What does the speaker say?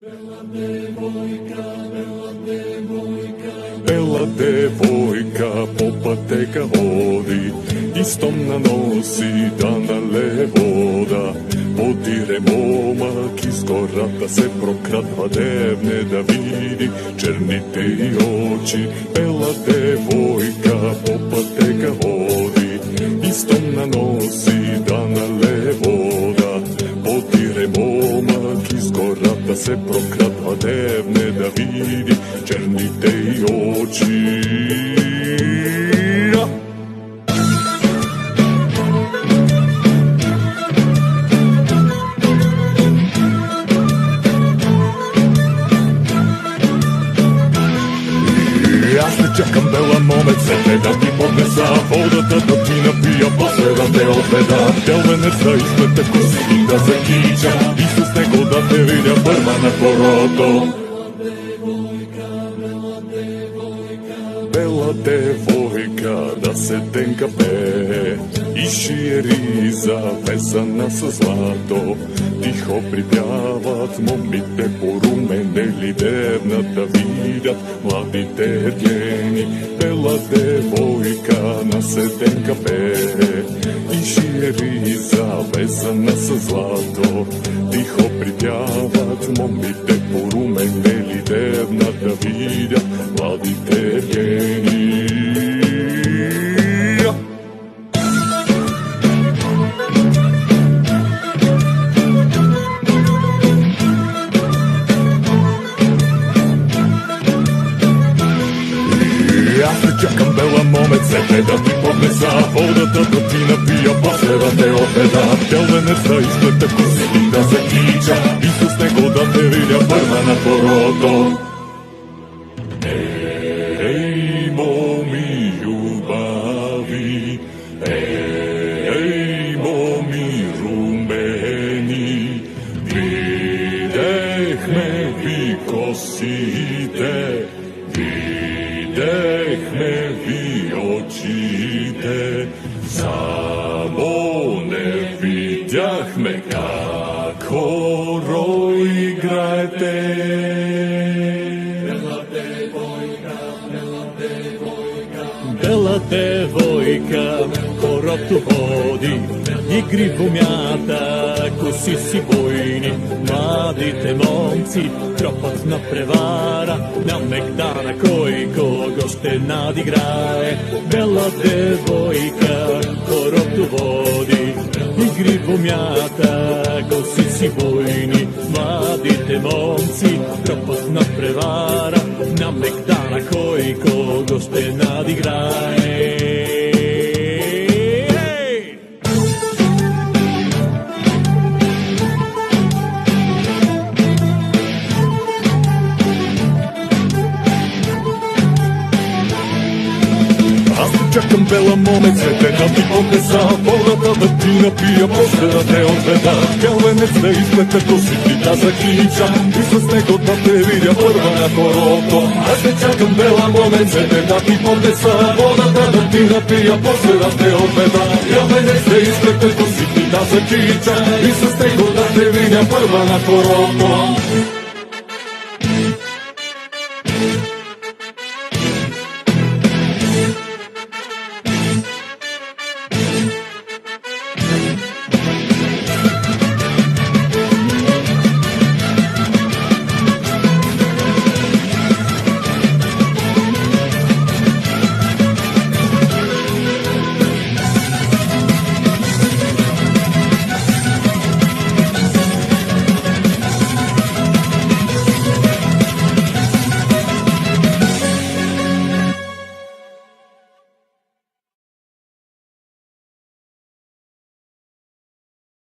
Bela devojka po pateka hodi, istom nanosi da nale voda. Podire momak iz korata, se prokratva devne da vidi černite i oči. Bela devojka po pateka hodi, istom nanosi da nale voda. Podire momak iz korata, se prokratva devne da vidi černite i oči. Јас не чекам бела момец, сете да ти поднеса водата, да ти напија, после да те одведа. Делвенец да изплете коси да закича, и с него да те видя прва на корото. Bela devojka da se tenka pe, i šije riza vezana sa zlato. Tiho pripjavat momite porumeneli devna da vidat mladite ergeni. Bela devojka na se tenka pe, i šije riza vezana sa zlato. Tiho pripjavat momite porumeneli devna da vidat mladite ergeni. Јас не чекам бела момец, сете да ти поднеса водата, да ти напија, после да те одведа. Делвенец да изплете коси и да закича, и с него да те видя прва на корото. Ей, моми љубави, ей, моми румени, видехме ви косите, видехме ви очите, само не видяхме како рој играете. Bela devojka po roptu hodi, igri pomjata, kosi si bojni. Mladite momci, tropatna prevara, na megdana koji kogo ste nadigraje. Bela devojka po roptu hodi, igri pomjata, kosi si bojni. Mladite momci, tropatna prevara, na megdana koji kogo ste nadigraje. Čekam bela momec, sete da ti podnesa водата, да ти напија, после да те одведа. Делвенец да изплете коси ти да закича, и с него да те видя прва на корото. Аз не чекам бела момец, сете да ти поднеса водата, да ти напија, после да те одведа. Делвенец да изплете коси ти да закича, и с него да те видя прва на корото.